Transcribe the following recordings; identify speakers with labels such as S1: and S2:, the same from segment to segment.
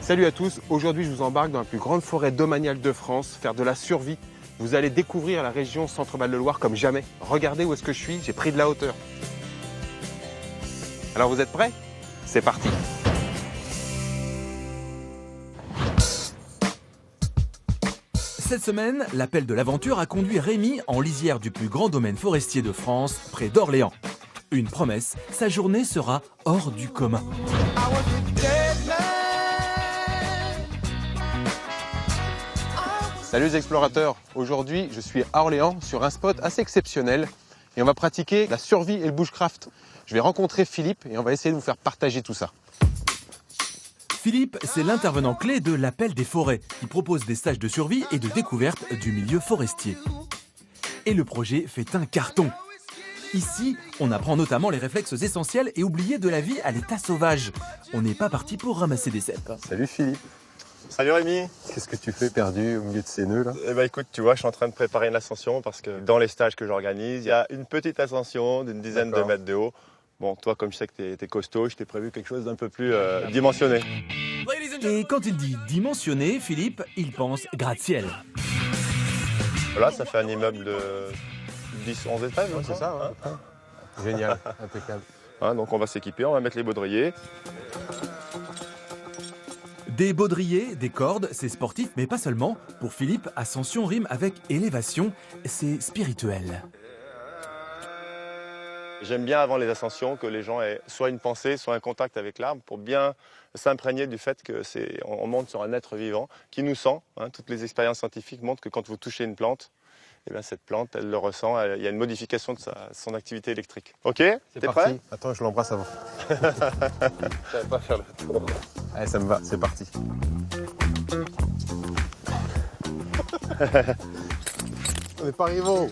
S1: Salut à tous, aujourd'hui je vous embarque dans la plus grande forêt domaniale de France, faire de la survie. Vous allez découvrir la région Centre-Val de Loire comme jamais. Regardez où est-ce que je suis, j'ai pris de la hauteur. Alors vous êtes prêts? C'est parti!
S2: Cette semaine, l'appel de l'aventure a conduit Rémi en lisière du plus grand domaine forestier de France, près d'Orléans. Une promesse, sa journée sera hors du commun.
S1: Salut les explorateurs, aujourd'hui je suis à Orléans sur un spot assez exceptionnel et on va pratiquer la survie et le bushcraft. Je vais rencontrer Philippe et on va essayer de vous faire partager tout ça.
S2: Philippe, c'est l'intervenant clé de l'appel des forêts, qui propose des stages de survie et de découverte du milieu forestier. Et le projet fait un carton. Ici, on apprend notamment les réflexes essentiels et oubliés de la vie à l'état sauvage. On n'est pas parti pour ramasser des cèpes.
S1: Salut Philippe.
S3: Salut Rémi.
S1: Qu'est-ce que tu fais perdu au milieu de ces nœuds là?
S3: Eh ben écoute, tu vois, je suis en train de préparer une ascension parce que dans les stages que j'organise, il y a une petite ascension d'une dizaine de mètres de haut. Bon, toi, comme je sais que t'es costaud, je t'ai prévu quelque chose d'un peu plus dimensionné.
S2: Et quand il dit dimensionné, Philippe, il pense gratte-ciel.
S3: Voilà, ça fait un immeuble de 10-11 étages,
S1: Ouais, c'est ça, ouais. Génial, impeccable.
S3: Hein, donc on va s'équiper, on va mettre les baudriers.
S2: Des baudriers, des cordes, c'est sportif, mais pas seulement. Pour Philippe, ascension rime avec élévation, c'est spirituel.
S3: J'aime bien avant les ascensions que les gens aient soit une pensée, soit un contact avec l'arbre pour bien s'imprégner du fait qu'on monte sur un être vivant qui nous sent. Hein. Toutes les expériences scientifiques montrent que quand vous touchez une plante, eh bien cette plante, elle le ressent, il y a une modification de son activité électrique. Ok, t'es prêt?
S1: Attends, je l'embrasse avant.
S3: Je savais pas faire le tour.
S1: Allez, ça me va, c'est parti. On n'est pas rivaux.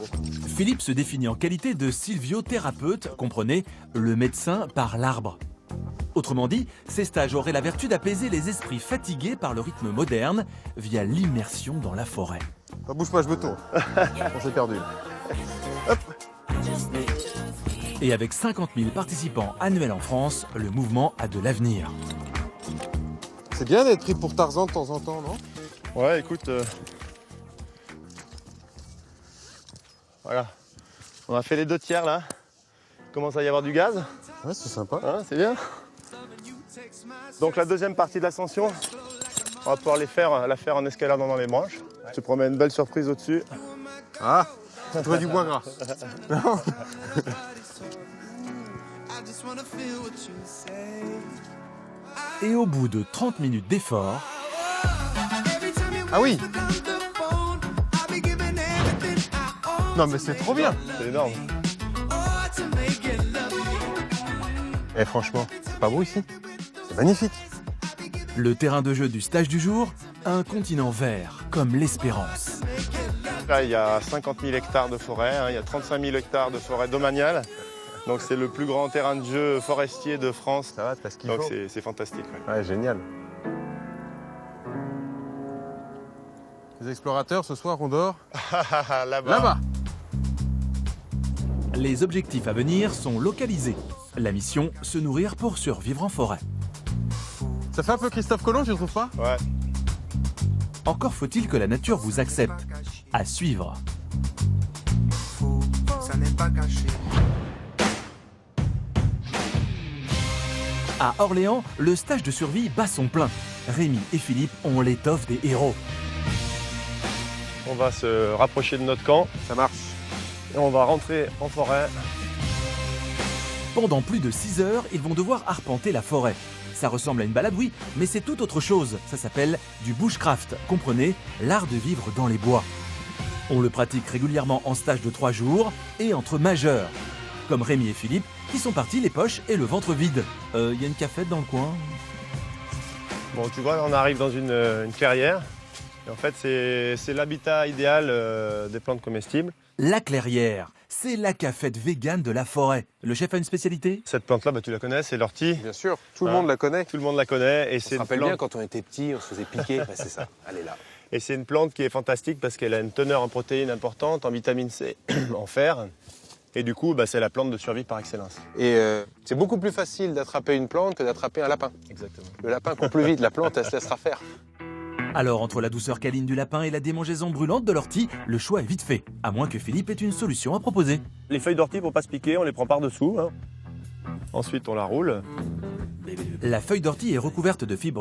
S2: Philippe se définit en qualité de sylviothérapeute, comprenez, le médecin par l'arbre. Autrement dit, ces stages auraient la vertu d'apaiser les esprits fatigués par le rythme moderne via l'immersion dans la forêt.
S1: Bouge pas, je me tourne. On s'est perdu. Hop.
S2: Et avec 50 000 participants annuels en France, le mouvement a de l'avenir.
S1: C'est bien d'être pris pour Tarzan de temps en temps, non?
S3: Ouais, écoute, voilà, on a fait les 2 tiers là. Il commence à y avoir du gaz.
S1: Ouais, c'est sympa.
S3: Hein, c'est bien. Donc la deuxième partie de l'ascension, on va pouvoir la faire en escaladant dans les branches. Je te promets une belle surprise au-dessus.
S1: Ah, tu trouves du bois gras. Non.
S2: Et au bout de 30 minutes d'effort,
S1: Ah oui. Non mais c'est trop bien.
S3: C'est énorme.
S1: Eh franchement, c'est pas beau ici? C'est magnifique.
S2: le terrain de jeu du stage du jour, un continent vert comme l'espérance.
S3: Là, il y a 50 000 hectares de forêt, hein, il y a 35 000 hectares de forêt domaniale. Donc c'est le plus grand terrain de jeu forestier de France.
S1: Ça va, t'as ce qu'il
S3: Donc
S1: faut.
S3: c'est fantastique. Ouais.
S1: Ouais, génial. Les explorateurs, ce soir, on dort
S3: Là-bas.
S1: là-bas.
S2: Les objectifs à venir sont localisés. La mission, se nourrir pour survivre en forêt.
S1: Ça fait un peu Christophe Colomb, tu trouves pas?
S3: Ouais.
S2: Encore faut-il que la nature vous accepte. À suivre.
S4: Ça n'est pas caché.
S2: À Orléans, le stage de survie bat son plein. Rémi et Philippe ont l'étoffe des héros.
S3: On va se rapprocher de notre camp.
S1: Ça marche.
S3: Et on va rentrer en forêt.
S2: Pendant plus de 6 heures, ils vont devoir arpenter la forêt. Ça ressemble à une balade, oui, mais c'est tout autre chose. Ça s'appelle du bushcraft, comprenez, l'art de vivre dans les bois. On le pratique régulièrement en stage de 3 jours et entre majeurs. Comme Rémi et Philippe, qui sont partis les poches et le ventre vide. Y a une cafette dans le coin?
S3: Bon, tu vois, on arrive dans une clairière. Et en fait, c'est l'habitat idéal des plantes comestibles.
S2: La clairière, c'est la cafette végane de la forêt. Le chef a une spécialité?
S3: Cette plante-là, bah, tu la connais, c'est l'ortie.
S1: Bien sûr, tout le monde la connaît.
S3: Tout le monde la connaît. Et
S1: On
S3: c'est
S1: se
S3: une
S1: rappelle
S3: plante...
S1: bien quand on était petit, on se faisait piquer. Bah, c'est ça, elle est là.
S3: Et c'est une plante qui est fantastique parce qu'elle a une teneur en protéines importante, en vitamine C, en fer. Et du coup, c'est la plante de survie par excellence.
S1: Et c'est beaucoup plus facile d'attraper une plante que d'attraper un lapin.
S3: Exactement.
S1: Le lapin court plus vite, la plante, elle se laissera faire.
S2: Alors, entre la douceur câline du lapin et la démangeaison brûlante de l'ortie, le choix est vite fait. À moins que Philippe ait une solution à proposer.
S3: Les feuilles d'ortie, pour pas se piquer, on les prend par-dessous. Ensuite, on la roule.
S2: La feuille d'ortie est recouverte de fibres